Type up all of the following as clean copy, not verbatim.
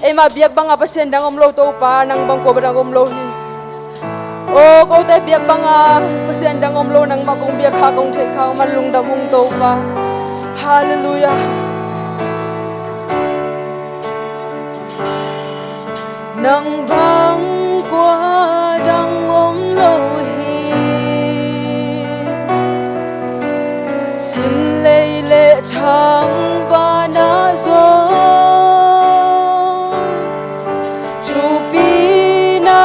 ema biak banga pasen dang om lo to pa nang bang ko bang om lo hi o ko te biak banga pasen dang om lo nang ma kong biak kha kong the kha man lung dam hung to pa hallelujah nang bang qua dang om lo hi xin lệ lệ thang và na zo chu pi na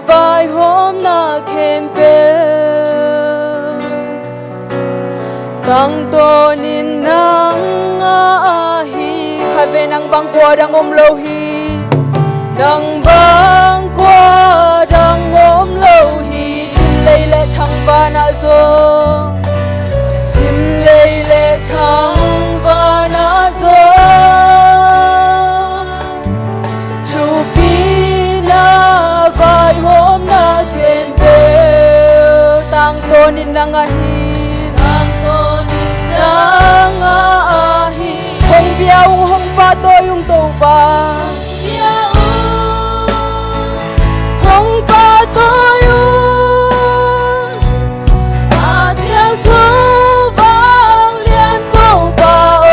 vai hôm na kem pe tang to nin nang a hi khai về nang bang qua dang om lo hi nang bang qua dang om lo hi xin lệ lệ thang và na zo xin lệ lệ thang và na zo chu pi na vai hôm na kem pe tang to nin nang a hi tang to nin nang a hi hong biao hong pa to yung to pa hong pa to yung a theo thu vang liên câu pa ôm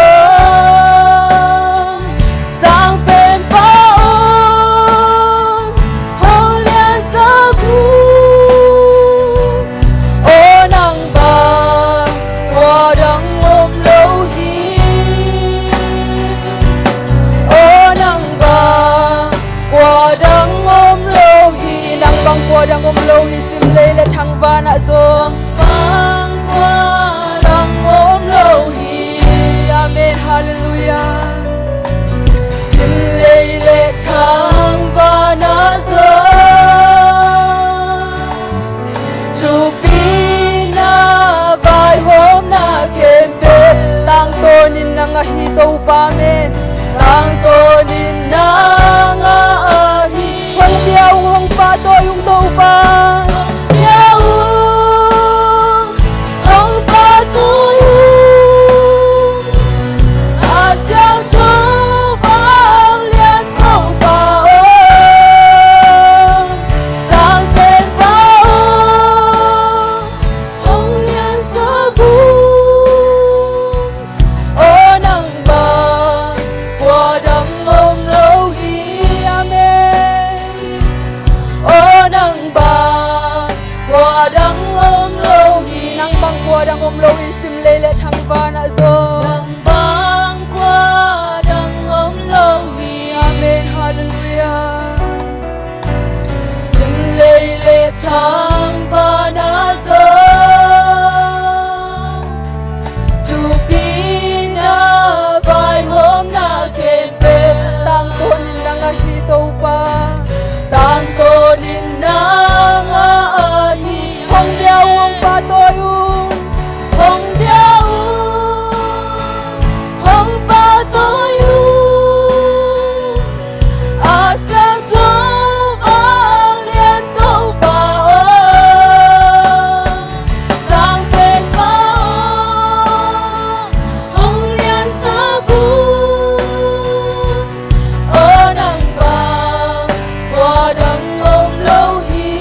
sang bên pa ôm hong liên sa cu ô nang ba qua đằng ôm lâu hi ô nang ba qua đằng ôm lâu hi nang bang qua đằng ôm lâu hi sim lê lê thang va na zo bang qua đằng ôm lâu hi amen hallelujah sim lê lê thang va na zo chu pi na vai hôm na kem pe tang to nin nang a hi to pa men tang to nin nang a hi hong biao hong pa to yung to pa biao hong pa to yung a xiao chu vang liên câu pa ôm sang bên pa ôm hong liên sa bu ô nang ba qua đằng ôm lâu hi amen ô nang ba qua đằng ôm lâu hi nang bang qua đằng ôm lâu hi sim lê lệ thang va na zo nang bang qua đằng ôm lâu hi amen hallelujah sim lê lệ thang va na zo chu pi na vai hôm na kem pe tang to nin nang a hi to pa tang to nin nang a hi hong biao hong pa to yung hong biao hong pa to yung a xiao chu vang liên câu pa ôm sang bên pa ôm hong liên sa vu ô nang ba qua đằng ôm lâu hi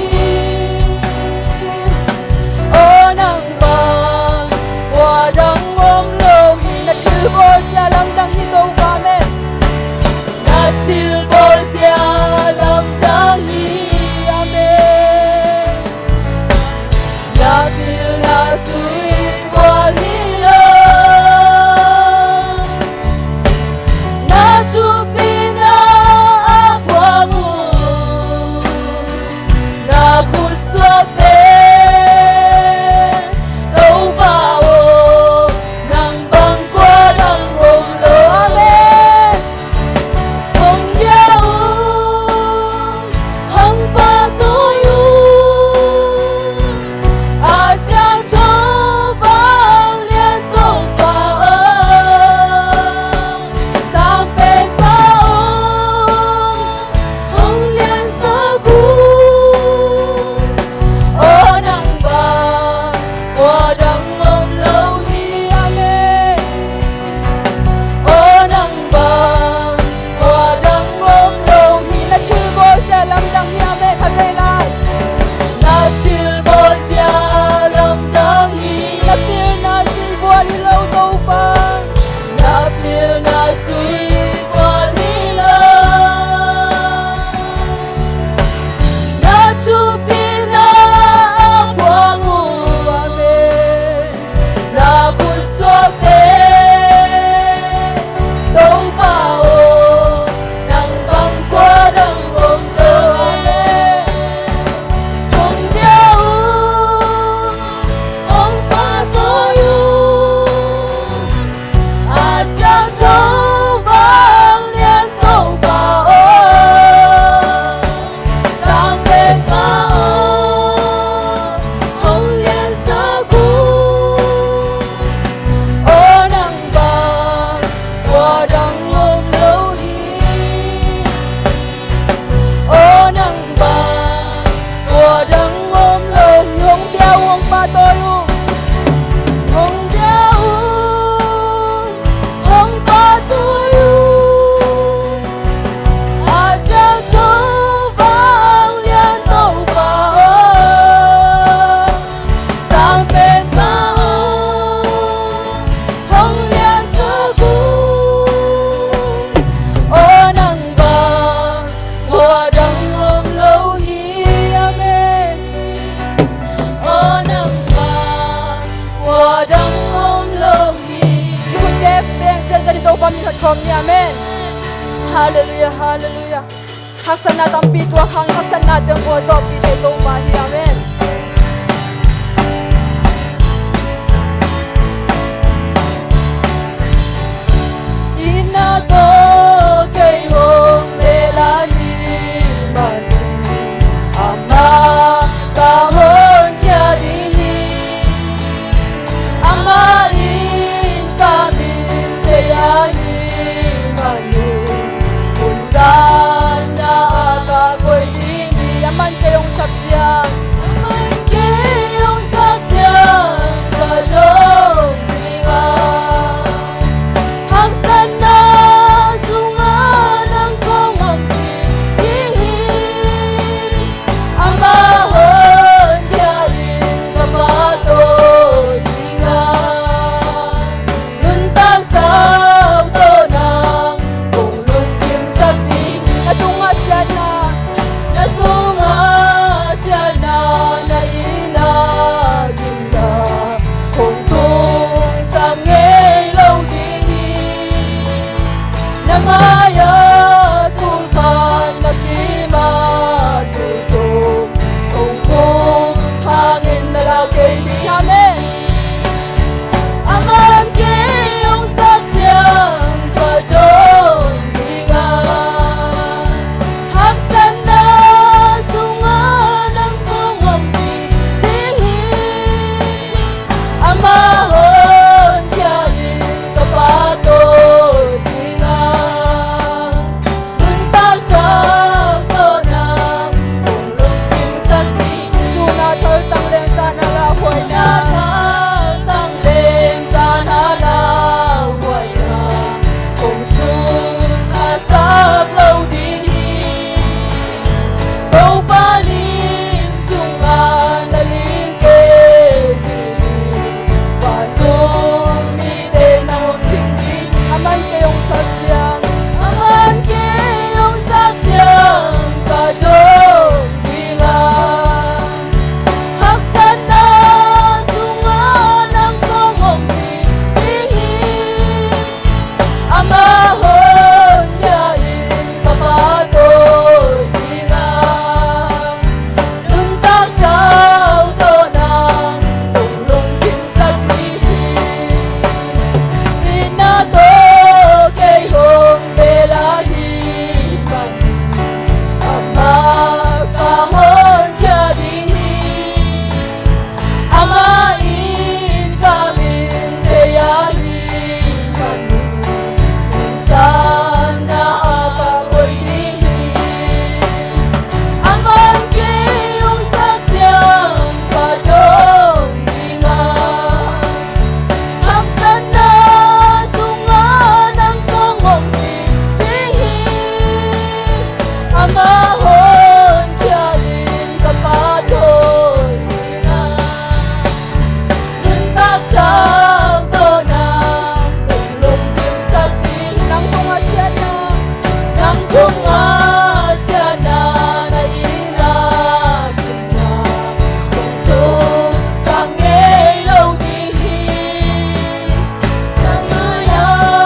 ô nang ba qua đằng ôm lâu hi na chư bol sia lam dang hi to pa men na chư bol sia lam dang hi amen na bil na sui bol hi lo na chu pi na a qua mu na ku suak te đâu pa o nang bang qua đằng ôm lo amen hong ya Hallelujah, hallelujah. Haksan natin pitwa kang haksan natin mo do pitay to mahi. Amen. Inato kay hong melahi mani ama kahon yadihi amain kami sayahi manu unsan na akakoy dini aman kayong sabyang kadong tinga ang sana sungan ang kumampihi ang mahon yarin kapatod tinga nuntang sauto ng kulungkim sa tingin natunga siya na nainagin na kung tung sa ngelaw dihi na maya tulkan nakimat puso kung hangin na lagay di amen aman kayong sadyang kadong tingan haksan na sungan ang kumampihi amahon yain kapatod tingan nuntag sakto ng kulungkim sa tingin suna chaltang leng sana lahoy na chaltang leng sana lahoy na kung sunasaglaw dihi Bau paling sungan nalingkit patung mide ng tinggi aman kayong sadyang kadong bilang haksan na sungan ang kumampihi amahon yain kapatod bilang nuntag sauto ng kulungkim sa tingin inato kay hong belahi kami ama kahon yadihi amain kami sayahi kami minsan na akakoy dihi aman kayong sadyang kadong tingan haksan na sungan ang kumampihi amahon yain kapatod tingan nuntag sakto ng kulungkim sa tingin nang tungasya na nainagin na kung tung sa ngelaw dihi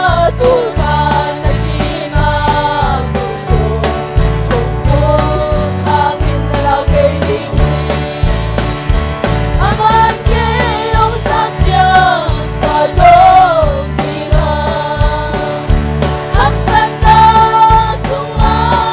nangayatulkan nakimat puso kung hangin na lagay dihi aman kayong sadyang kadong tingan haksan na sungan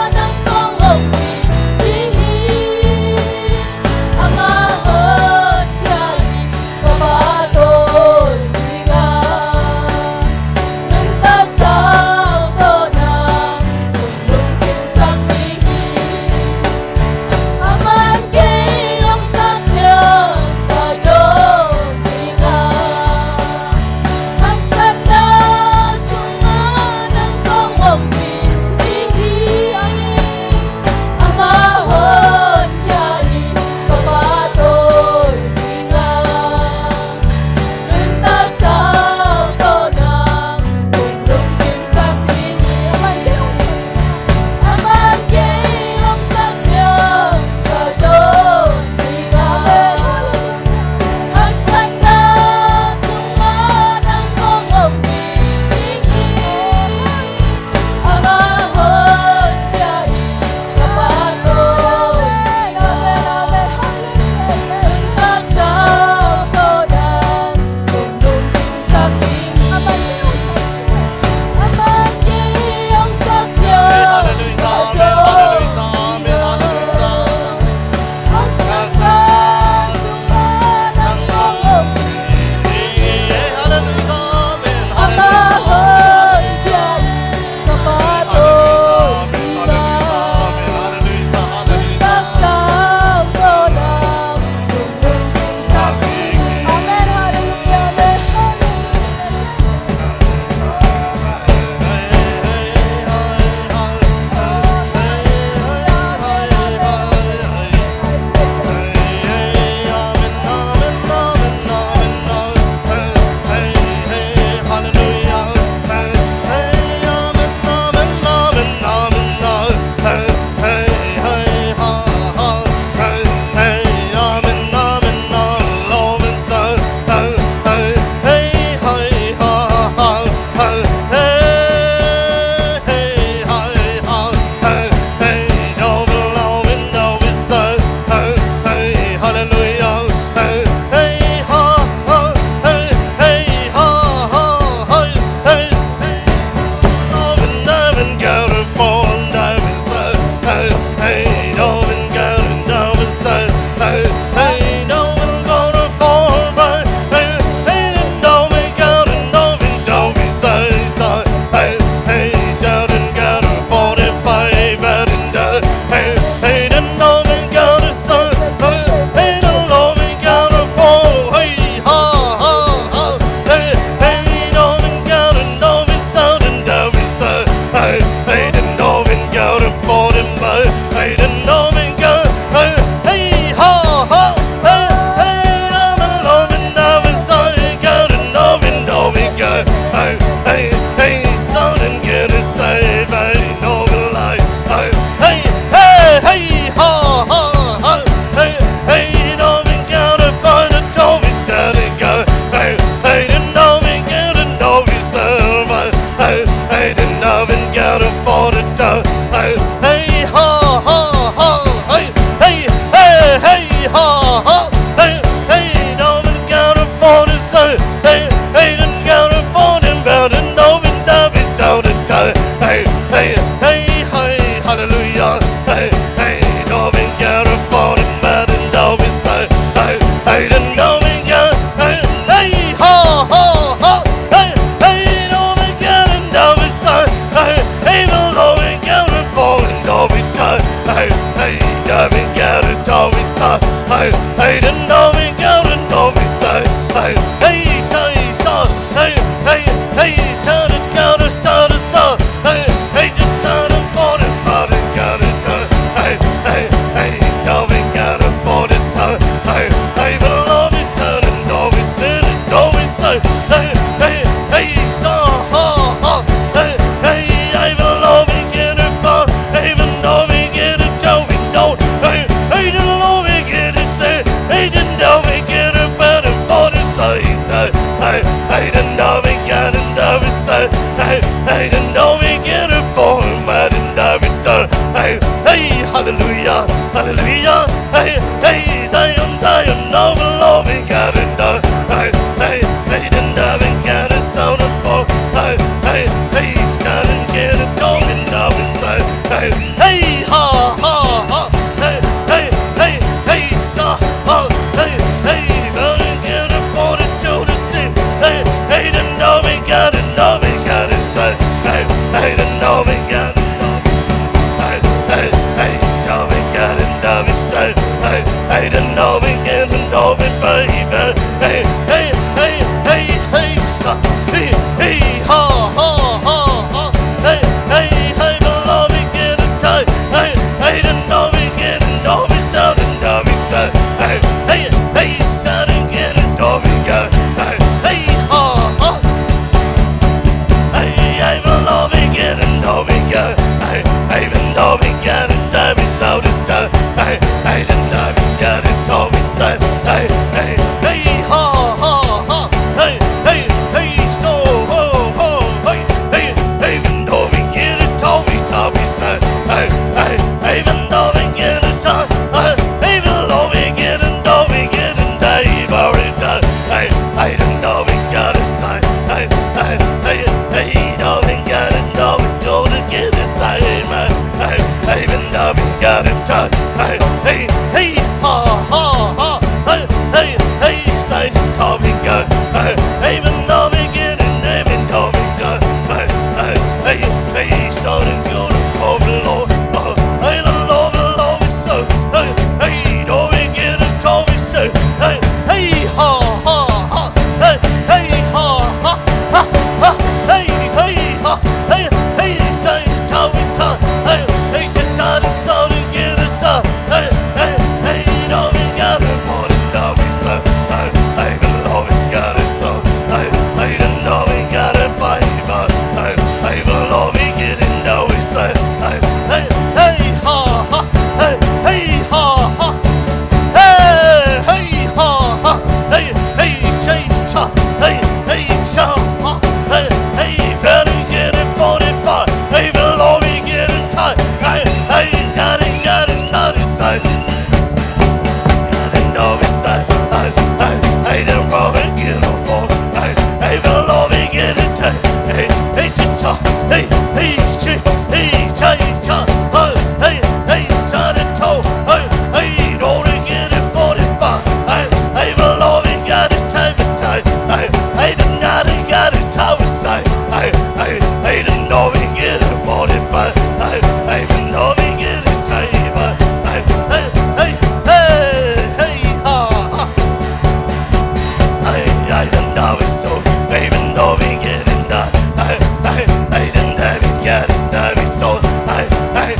Hey,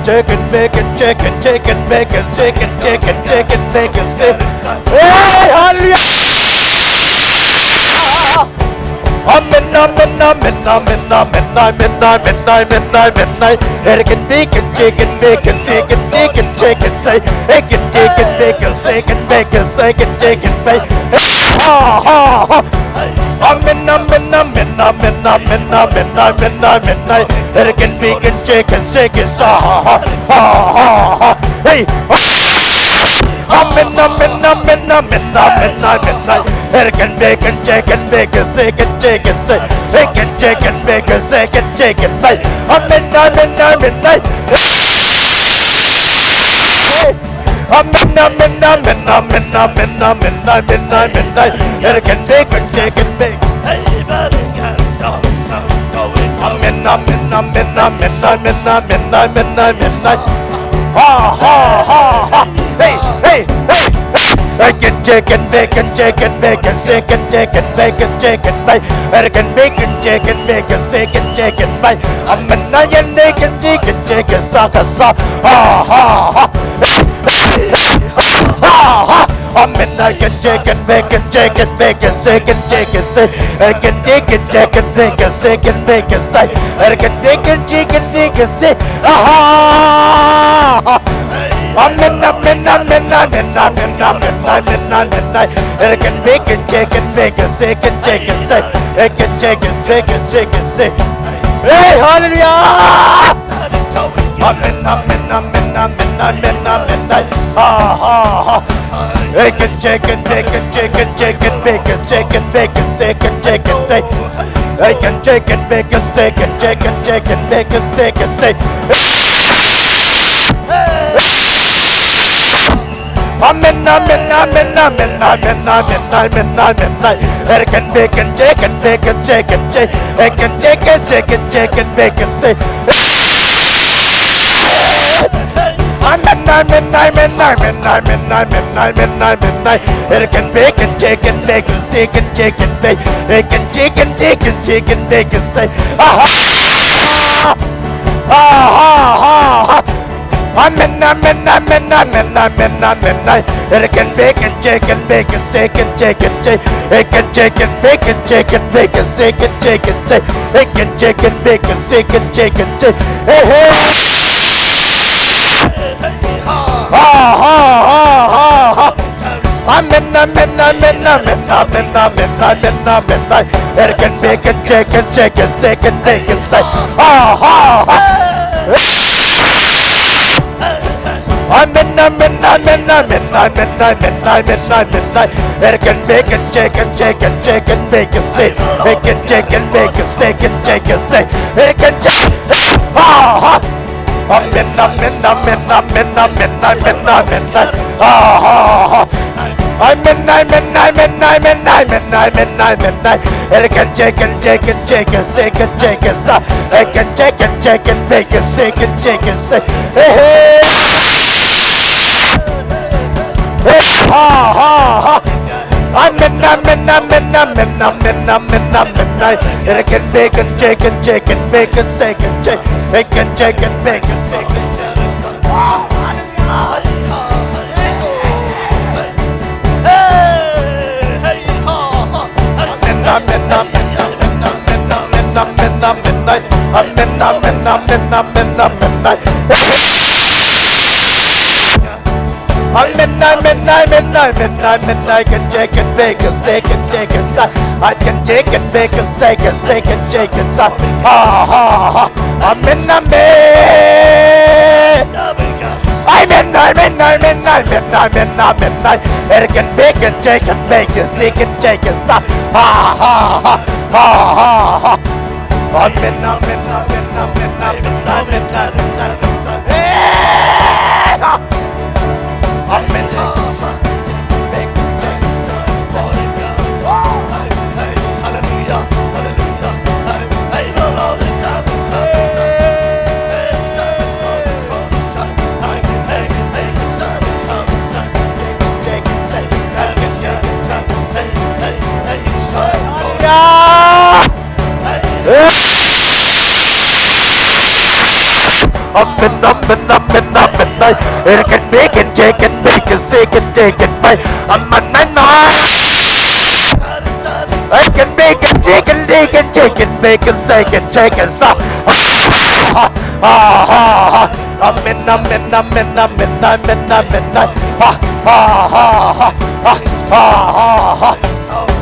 Chicken, bacon, chicken, chicken, bacon, chicken, chicken, chicken, bacon, hey, hallelujah! Midnight. Chicken, bacon, chicken, bacon, chicken, chicken, chicken, say, chicken, chicken, bacon, chicken, bacon, chicken, chicken, bacon. Midnight. Chicken, bacon, chicken, chicken, hey. Midnight. Chicken, bacon, chicken, bacon, chicken, chicken, say, chicken, chicken, bacon, chicken, chicken, bacon. Midnight. Midnight. Chicken, bacon, chicken, bacon. Midnight. Hey. Chicken, bacon, chicken, bacon, chicken, chicken, bacon, chicken, bacon, bacon, chicken, bacon, chicken, chicken, bacon. I'm a lion, bacon, chicken, chicken, sucker, I'm in chicken, chicken, bacon, chicken, bacon, chicken, chicken, chicken, chicken, chicken, bacon, chicken, bacon, chicken, bacon, chicken, chicken, midnight. Chicken, bacon, chicken, bacon, chicken, chicken, chicken, chicken, hey, hallelujah! Midnight. Chicken, bacon, chicken, chicken, bacon, chicken, bacon, chicken, chicken, bacon, chicken, bacon, chicken, chicken, chicken, bacon, chicken, midnight. Chicken, bacon, chicken, bacon, chicken, chicken, chicken, chicken, bacon, midnight. Chicken, bacon, chicken, bacon, chicken, chicken, bacon, chicken, chicken, chicken, bacon, midnight. Chicken, bacon, chicken, bacon, chicken, chicken, chicken, chicken, bacon, chicken, bacon, chicken, chicken, chicken, chicken, bacon, chicken, chicken, hey, midnight. Chicken, bacon, chicken, chicken, chicken, bacon, midnight. Chicken, bacon, chicken, chicken, chicken, bacon, chicken, chicken, bacon, chicken, chicken, chicken, midnight. Chicken, chicken, chicken, chicken, chicken, chicken, bacon, chicken, chicken, hey. Midnight. Chicken, bacon, chicken, chicken, bacon, chicken, chicken, chicken, bacon, chicken, midnight. Chicken, bacon, chicken, chicken, I can chicken, bacon, chicken, chicken, chicken, midnight. Chicken, bacon, chicken, bacon, chicken, chicken, midnight. It can make it, take it, make it, take it, take it, bye. I'm a midnight. I can make it, take it, take it, take it, make it, take it, take it, stop. I'm midnight, midnight, midnight, midnight, midnight.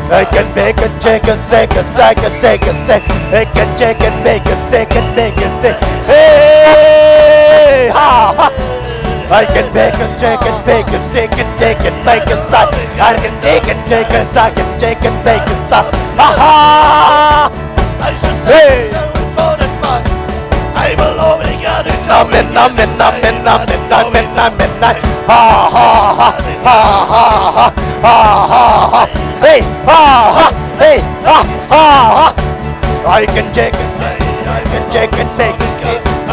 I can make it, take it, take it, take it, take it, take it. I can take it, make it, take it, make it, take it. Hey, ha, ha. I can make it, take it, make it, take it, take it, make it stop. I can take it, take it, I can take it, make it stop. Ha ha! Hey! I will only get it. Midnight. Ha ha ha ha ha ha ha. Hey ha ha. Hey ha ha ha. I can take it. I can take it, make it. I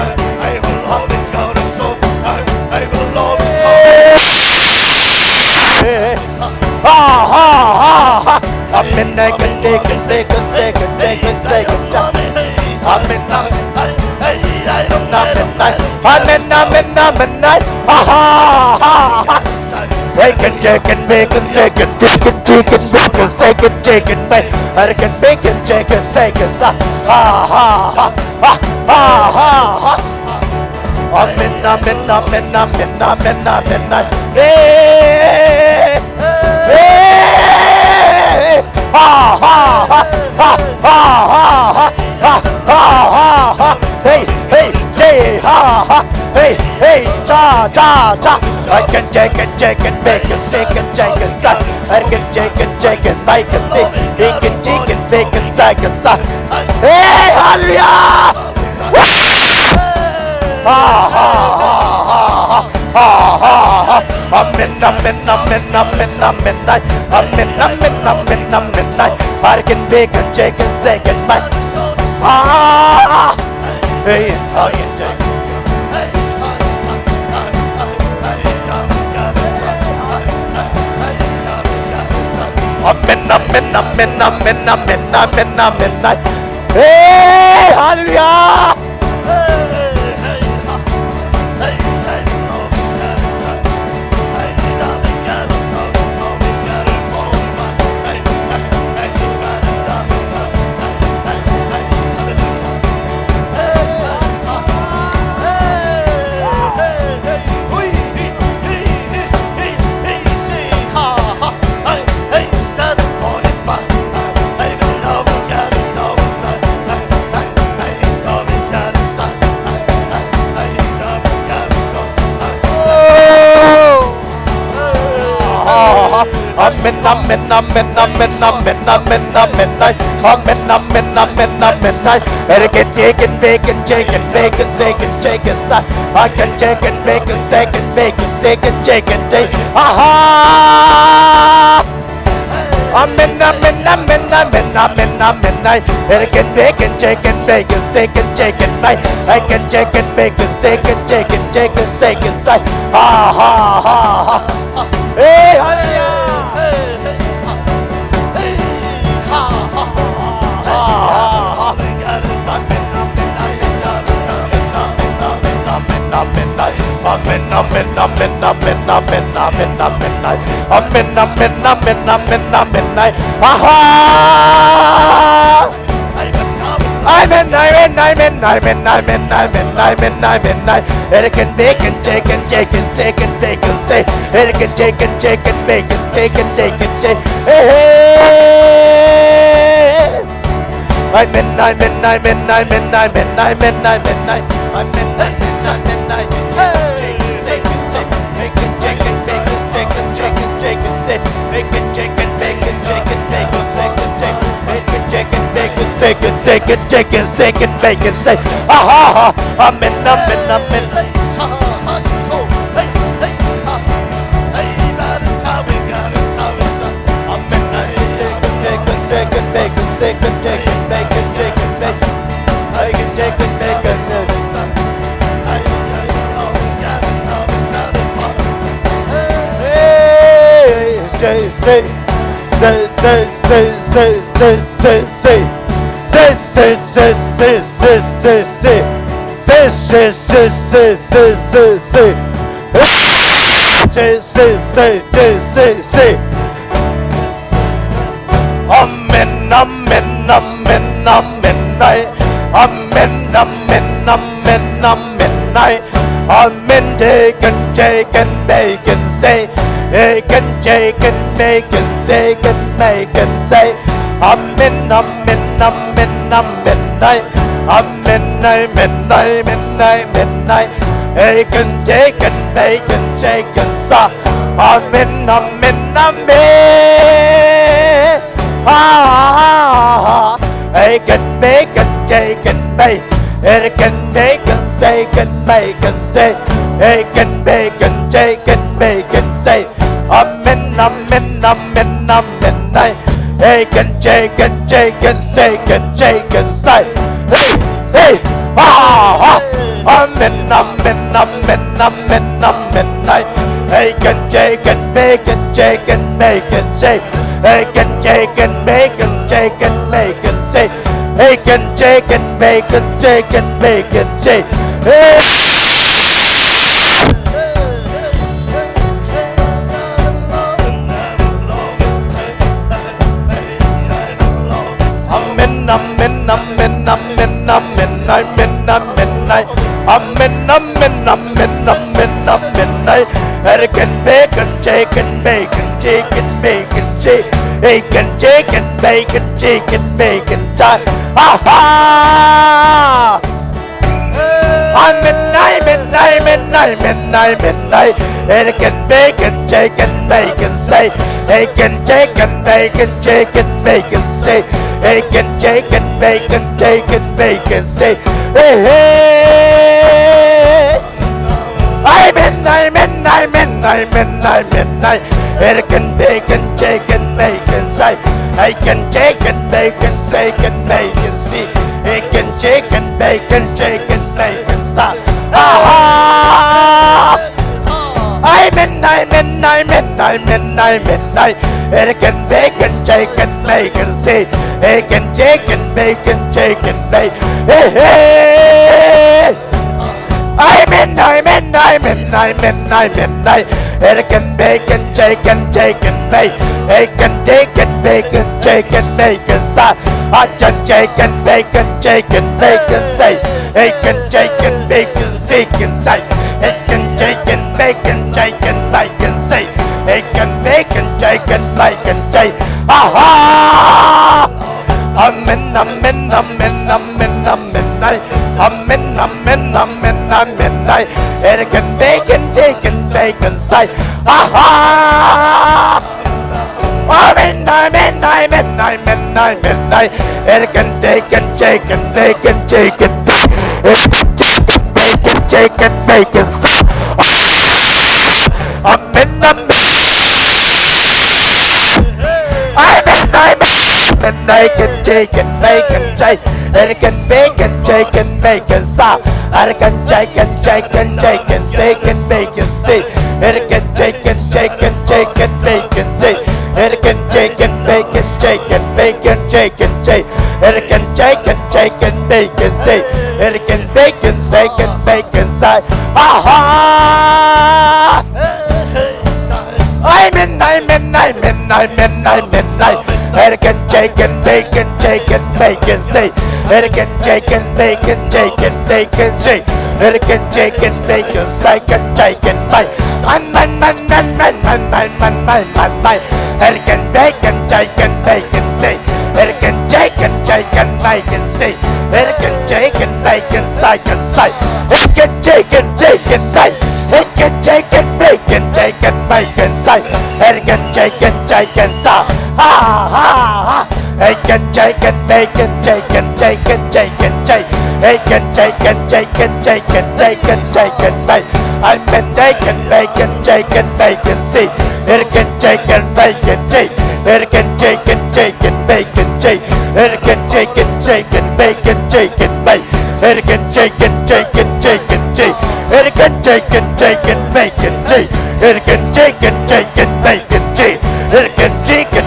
will hold it, God, and so I will love it. Ha ha ha ha. I'm in I can take it, take it, take it, take it, take it. I'm in midnight. Ha ha ha. Take it, take it, make it, take it, take it, take it, make it, take it, take it, make it. I can take it, take it, take it. Ha ha ha ha ha ha. I'm midnight. Hey, hey, ha ha ha ha ha ha ha ha. Hey, hey, hey, ha ha. Hey, hey, cha, cha, cha. I can take it, make it, take it, take it, stop. I can take it, make it, take it, take it, take it, take it, stop. Hey, hallelujah! Ha ha ha ha ha ha ha. I'm midnight. I can make it, take it, take it, take it. Ah, hey, Italian, take it. Midnight. Hey, hallelujah! Midnight. I can take it, make it, take it, make it, take it, take it. I can take it, make it, take it, make it, take it, take it, take it. Aha! I'm midnight. I can make it, take it, take it, take it, take it. I can take it, make it, take it, take it, take it, take it. Aha! Hey, hallelujah! Midnight. Aha! I'm midnight. It can make it, take it, take it, take it, take it, say. It can take it, take it, make it, take it, take it, take it. Hey! I'm midnight. I'm midnight. Hey! Make it, say, make it, take it, take it, take it, take it, take it, say. Make it, take it, make it, take it, make it, take it, take it, make it, take it, make it, take it, take it, take it, take it, make it, say. Aha! I'm midnight. Amen, amen, amen, amen, amen, amen, amen, amen, amen, bacon, bacon, say, bacon, bacon, say, bacon, say, amen, amen, amen, amen, amen, amen, amen, amen, bacon, bacon, sa, amen, amen, amen. Bacon, bacon, bacon, bacon, bacon, bacon, bacon, say, bacon, bacon, bacon, bacon, say, amen, amen, amen, amen, bacon, bacon, bacon, bacon, bacon, say, hey, hey, amen, amen, amen, amen, amen, bacon, bacon, bacon, bacon, bacon, say. Bacon, bacon, bacon, bacon, bacon, say. Bacon, bacon, bacon, bacon, bacon, say. Amen, amen, amen, amen, amen, amen, amen, amen, amen, amen, amen, amen, bacon, bacon, bacon, bacon, chicken, bacon, chicken, bacon, chicken, bacon, chicken, bacon, aha! Amen, amen, amen, amen, amen, bacon, bacon, chicken, bacon, say, bacon, chicken, bacon, chicken, bacon, say, bacon, chicken, bacon, chicken, bacon, say, hey, hey. Amen, amen, amen, amen, amen, bacon, bacon, chicken, bacon, say, bacon, chicken, bacon, bacon, bacon, see, bacon, chicken, bacon, chicken, bacon, say, aha! Amen, amen, amen, amen, amen, bacon, bacon, chicken, bacon, see, bacon, chicken, bacon, chicken, bacon, hey, hey. Amen, amen, amen, amen, amen, bacon, bacon, chicken, chicken, bacon, bacon, bacon, chicken, bacon, sa, chicken, bacon, chicken, bacon, say, bacon, chicken, bacon, chicken, say, bacon, chicken, bacon, chicken, bacon, say, bacon, bacon, chicken, bacon, say, aha! Amen, amen, amen, amen, amen, say, amen, amen, amen, amen, bacon, bacon, chicken, bacon, say, aha! Amen, amen, amen, amen, amen, bacon, bacon, chicken, bacon, chicken, chicken, bacon, chicken, bacon, say, amen, amen. Amen, bacon, chicken, bacon, bacon, bacon, chicken, bacon, sa, bacon, chicken, chicken, chicken, bacon, bacon, see, bacon, chicken, chicken, chicken, bacon, see, bacon, chicken, bacon, chicken, bacon, chicken, bacon, chicken, chicken, bacon, see, bacon, bacon, bacon, bacon, say, aha! Amen, amen, amen, amen, amen, bacon, chicken, bacon, chicken, bacon, say, bacon, chicken, bacon, chicken, bacon, say, bacon, chicken, bacon, bacon, chicken, bacon, amen, amen, amen, amen, amen, bacon, bacon, chicken, bacon, say, bacon, chicken, chicken, bacon, say, bacon, chicken, bacon, bacon, say, bacon, chicken, chicken, say, bacon, chicken, bacon, chicken, bacon, say, bacon, chicken, chicken, sa, ha ha ha, bacon, chicken, bacon, chicken, chicken, chicken, bacon, chicken, chicken, chicken, chicken, chicken, bacon, amen, bacon, bacon, chicken, bacon, see, bacon, chicken, bacon, bacon, chicken, chicken, bacon, bacon, chicken, chicken, bacon, chicken, bacon, chicken, chicken, chicken, bacon, chicken, chicken, bacon, bacon, chicken, chicken, bacon, bacon, chicken,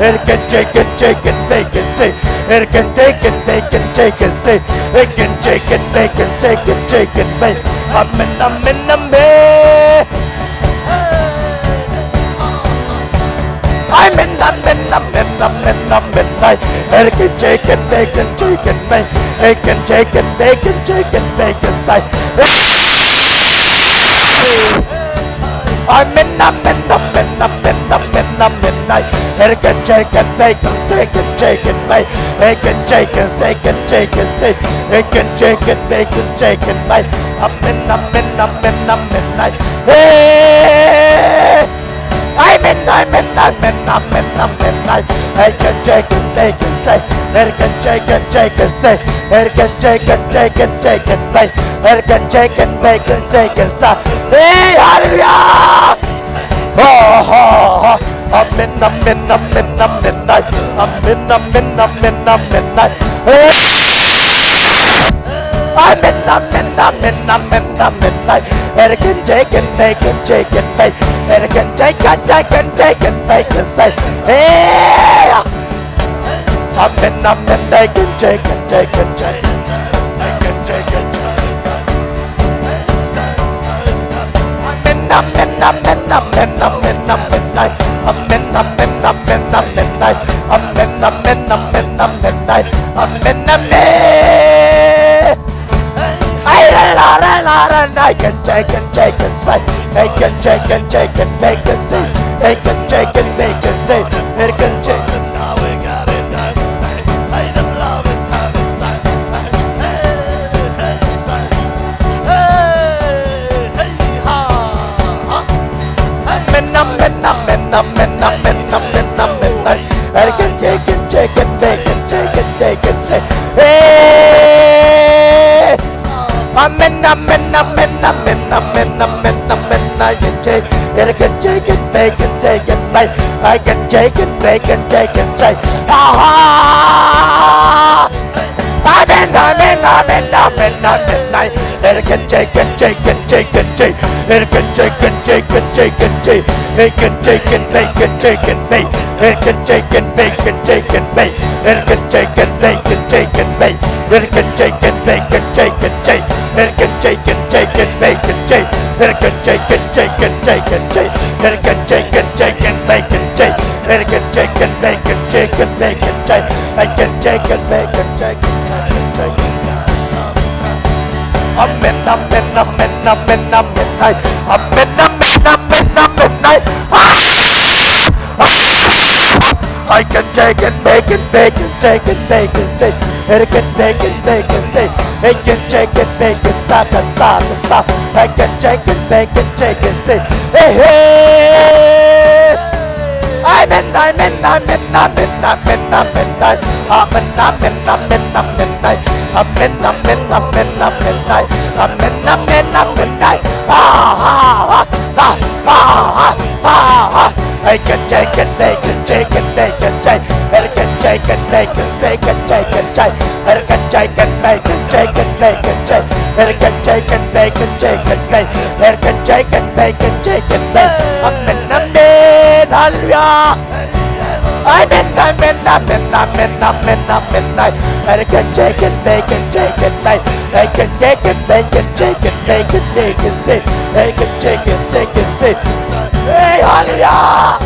It can take it, take it, make it say. It can take it, make it, take it say. It can take it, make it, take it, take it, make. Amen, amen, amen. Amen, amen, amen, amen, amen. It can take it, make it, take it, make. It can take it, make it, take it, make it say. Amen, amen, amen, amen, amen, amen. It can take it, make it, take it, take it, make. It can take it, take it, take it, say. It can take it, make it, take it, make. Amen, amen, amen, amen. Hey. Amen, amen, amen, amen, amen. I can take it, make it, say. It can take it, take it, say. It can take it, take it, take it, say. It can take it, make it, take it, say. Hey, hallelujah! Oh, oh, oh. Amen, amen, amen, amen. Amen, amen, amen, amen. Hey. Amen, amen, amen, amen, amen. It can take it, make it, take it, make. It can take it, take it, take it, make it, say. Hey! Amen, amen, they can take it, take it, take it. Take it, take it, amen, amen, amen, amen, amen, amen. Amen, amen, amen, amen. Amen, amen, amen, amen. Amen, amen. I can take it, take it, say. I can take it, take it, make it say. I can take it, make it say. I can take it. Now we got it done. I don't love it, time inside. Hey, ha, ha. Amen, amen, amen, amen, amen, amen, amen. I can take it, take it, make it, take it, take it, take it. Hey! Amen, amen, amen, amen, amen, amen, amen. I can take it, make it, take it, make. I can take it, make it, take it, take. Ah! Amen, amen, amen, amen, amen. I can take it, take it, take it, take. I can take it, take it, take it, take. I can take it, make it, take it, make. I can take it, make it, take it, make. I can take it, make it, take it, make. I can take it, make it, take it, take. I can take it, take it, make it, take. I can take it, take it, take it, take. I can take it, take it, make it, take. I can take it, make it, take it, make it, take. I can take it, make it, take it, make it, take. Amen, amen, amen, amen, amen. Amen, amen, amen, amen. I can take it, make it, take it, make it, say. I can take it, make it, say. I can take it, make it, stop. I can take it, make it, take it, say. Hey, hey. Amen, amen, amen, amen, amen, amen. Amen, amen, amen, amen. Amen, amen, amen, amen. Amen, amen, amen. I can take it, make it, take it, take it, take. I can take it, make it, take it, take it, take. I can take it, make it, take it, make it, take. I can take it, make it, take it, make. I can take it, make it, take it, make. Amen, amen, hallelujah. Amen, amen, amen, amen, amen, amen. I can take it, make it, take it, make. I can take it, make it, take it, make it, take it, say. I can take it, take it, say. Hey, hallelujah.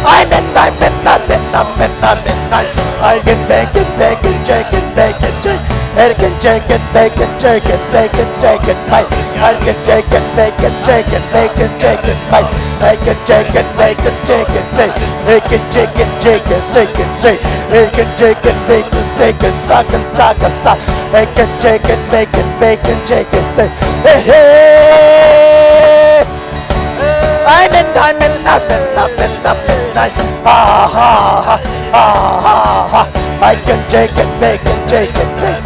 Amen, amen, amen, amen, amen. I can make it, take it, take. I can take it, make it, take it, take it, make. I can take it, make it, take it, make it, take it, make. I can take it, make it, take it, say. I can take it, take it, take it, take. I can take it, make it, take it, suck. I can take it, make it, take it, say. Hey, hey. Amen, amen, amen, amen, amen. I can take it, make it, take it, take.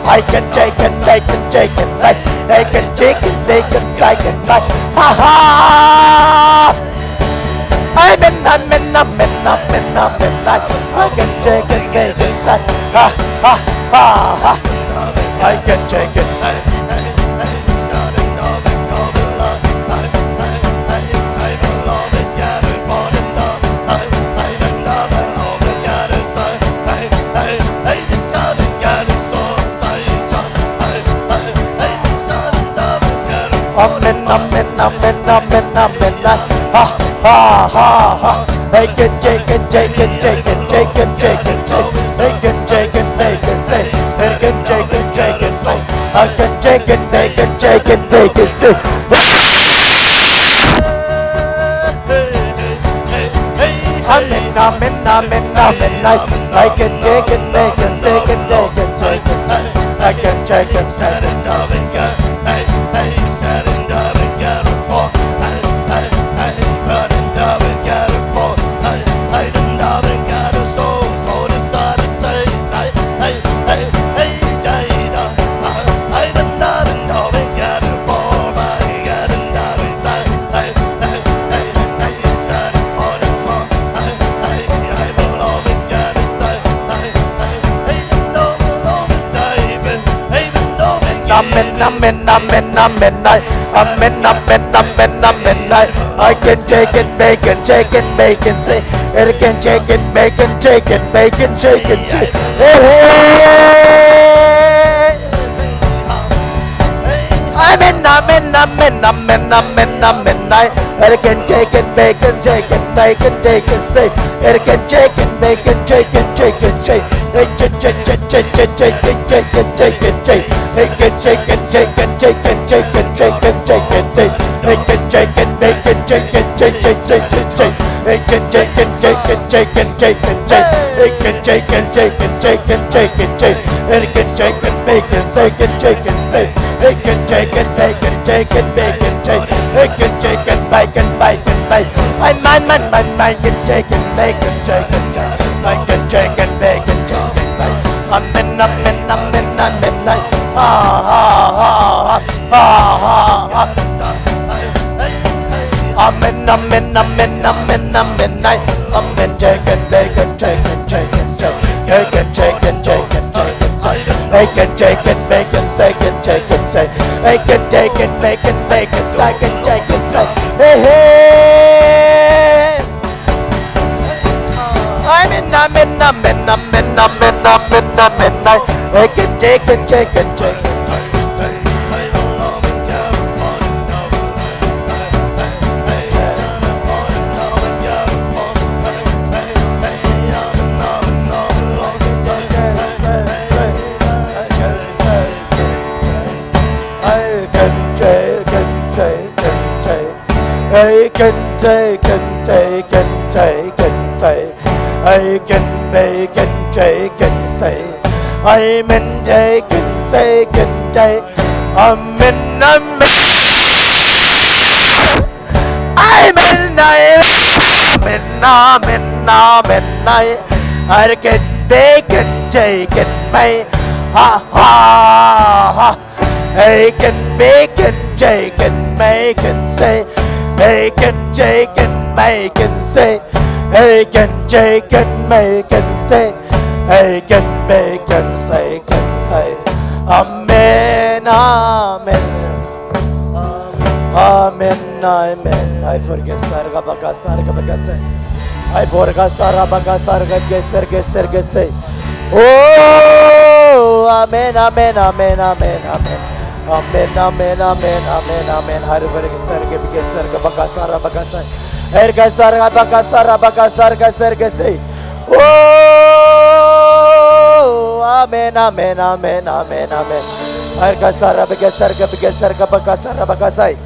I can take it, make it, take it, make. I can take it, make it, take it, make. Amen, amen, amen, amen, amen. I can take it, make it, take. I can take it. amen, amen, amen, amen. Ha ha ha ha. Hey, can shake it, shake it, shake it, shake it, shake it, shake it. Say can shake it, make it, say. Say can shake it, shake it, say. I can shake it, make it, shake it, make it, say. Amen, amen, amen, amen. I can shake it, make it, shake it, take it, shake it. I can shake it, shake it, shake it. Hey, hey, set it up and get it for. Hey, hey, hey, put it up and get it for. Hey, hey, the love and get it so the side of say. Hey, hey, hey, hey, da. Hey, the love and love and get it for. I get it love and say. Hey, hey, hey, hey, set it for the more. Hey, hey, hey, the love and get it say. Hey, hey, hey, the love and David. Hey, the love and amen, amen, amen, amen. Amen, amen, amen, amen. I can take it, make it, take it, make it, say. It can take it, make it, take it, make it, shake it, shake it. Amen, amen, amen, amen, amen, amen. I can take it, make it, take it, make it, take it, say. It can take it, make it, take it, take it, say. It can take it, take it, take it, take it, take it, take it. It can take it, take it, take it, take it, take it, take it, take it. It can take it, make it, take it, take it, take it, take it. It can take it, take it, take it, take it, take it. It can take it, take it, take it, take it, take it. It can take it, make it, take it, take it, take it. It can take it, make it, take it, make it, take it. It can take it, make it, make it, make it. I can take it, make it, take it, take it. I can take it, make it, take it, make it. Amen, amen, amen, amen. Ha ha ha ha ha ha. Amen, amen, amen, amen, amen. Amen, take it, make it, take it, take it, take it. Take it, take it, take it, take it, take it. Take it, take it, make it, take it, take it, take it. Take it, take it, make it, make it, take it, take it, take it. Hey, hey. Amen, amen, amen, amen, amen, amen, amen. Take it, take it, take it, take it. I can take it, take it, take it, say. I can make it, take it, say. I'm in, take it, take it, take. I'm in, I'm in. I'm in, I'm in, I'm in. I can make it, take it, may. Ha ha ha. I can make it, take it, make it, say. I can take it, make it, say. I can take it, make it, say. I can make it, say, can say. Amen, amen. Amen, amen. I forget Sarga Bagasay. I forgot Sarga say. Oh, amen, amen, amen, amen, amen. Amen, amen, amen, amen, amen. Hari Sarga Bagasay. Erga Sarga Bagasar say. Oh, amen, amen, amen, amen, amen. Erga Sarga Bagasay.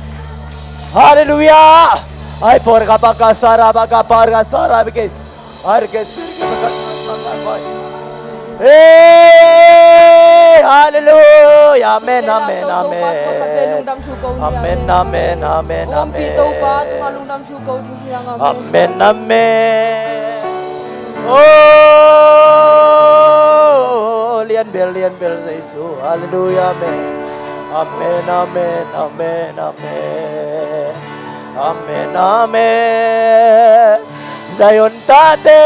Hallelujah. I forgot Bagasara Bagaparga because hey, hallelujah. Amen, amen, amen. Amen, amen, amen, amen. Amen, amen. Oh, lian bel say so. Hallelujah, amen. Amen, amen, amen, amen. Amen, amen. Zion tate,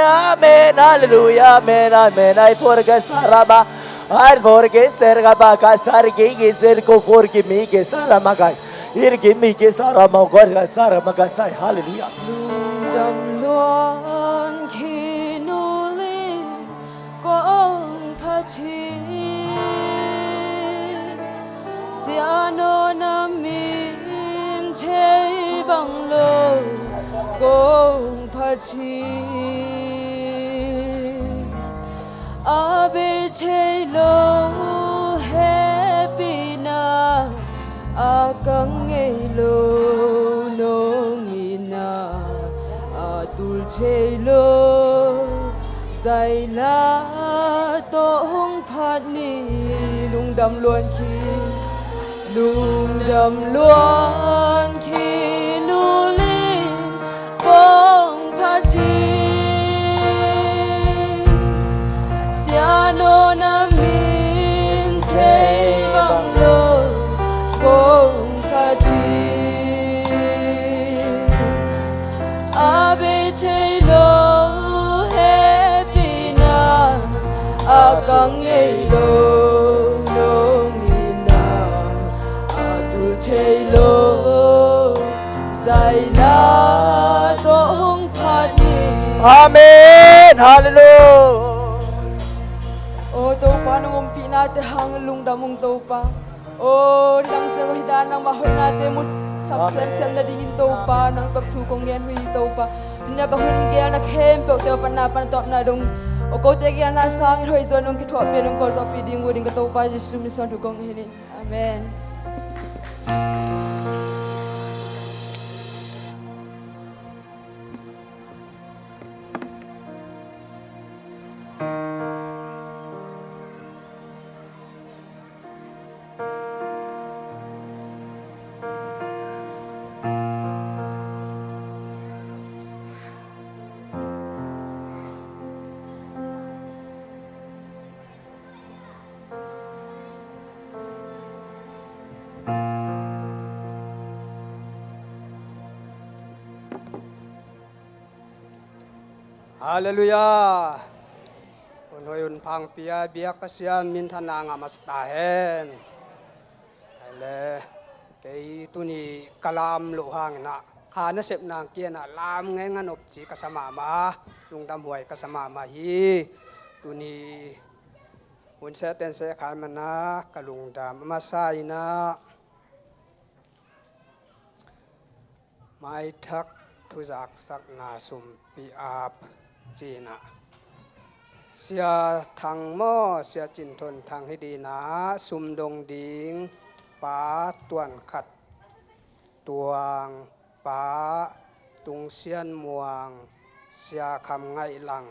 amen, hallelujah, amen, amen. I forget Saraba, I forget Sergabaka, Sargi, Sergo, forgive me, Saramagai. Here give me Saramaga, Saramagasai, hallelujah. Lundam luan kinuli kong tachi siano nami chi abe chelo happy na akang ngelo nongina atul chelo sai la to hong phat ni lung dam luan khi lung đầm luan khi nu linh bông pha chi sia no na min che bang lo bông pha chi abe che lo happy na akang ngei lo Chelo sai la to hong phat ni Amen Hallelujah O to pa nung pina te hang lung damong to pa O nang jago hidan nang mahol nate mo substance na dingin to pa nang taktu kong gen hui to pa dunya ka hun gel na khem pe te pa na pan top na dong o ko te gel na sang hoi zo nong ki thop pe nong ko so pi ding wo ding ka to pa jisu mi son tu kong hin amen Hallelujah. Unoyun pang pia biak pasian mintana nga mastahen. Ale kay tuni kalam luhang na. Kana sep nang kian na lam ngay nga nopchi kasama ma. Lungdam huay kasama ma hi. Tuni unsa tense kalmana kalungdam masay na. Mai thak thuzak sak na sumpi ap China sia thang mo sia chin thon thang hi di na sum dong ding pa tuan khat tuang pa tung sian muang sia kham ngai lang